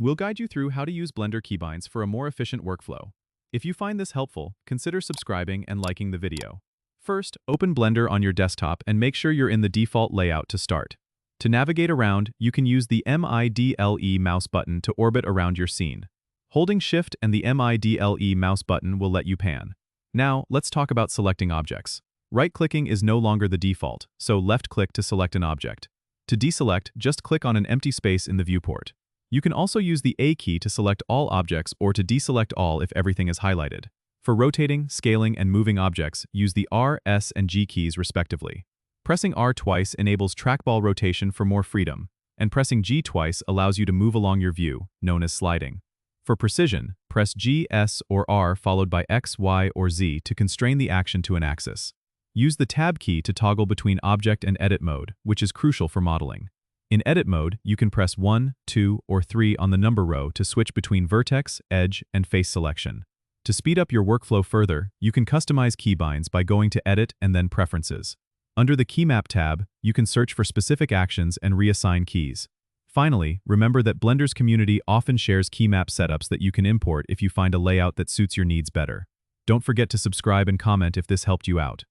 We'll guide you through how to use Blender keybinds for a more efficient workflow. If you find this helpful, consider subscribing and liking the video. First, open Blender on your desktop and make sure you're in the default layout to start. To navigate around, you can use the MIDLE mouse button to orbit around your scene. Holding Shift and the MIDLE mouse button will let you pan. Now, let's talk about selecting objects. Right-clicking is no longer the default, so left-click to select an object. To deselect, just click on an empty space in the viewport. You can also use the A key to select all objects or to deselect all if everything is highlighted. For rotating, scaling, and moving objects, use the R, S, and G keys respectively. Pressing R twice enables trackball rotation for more freedom, and pressing G twice allows you to move along your view, known as sliding. For precision, press G, S, or R followed by X, Y, or Z to constrain the action to an axis. Use the Tab key to toggle between Object and Edit mode, which is crucial for modeling. In Edit mode, you can press 1, 2, or 3 on the number row to switch between vertex, edge, and face selection. To speed up your workflow further, you can customize keybinds by going to Edit and then Preferences. Under the Key Map tab, you can search for specific actions and reassign keys. Finally, remember that Blender's community often shares key map setups that you can import if you find a layout that suits your needs better. Don't forget to subscribe and comment if this helped you out.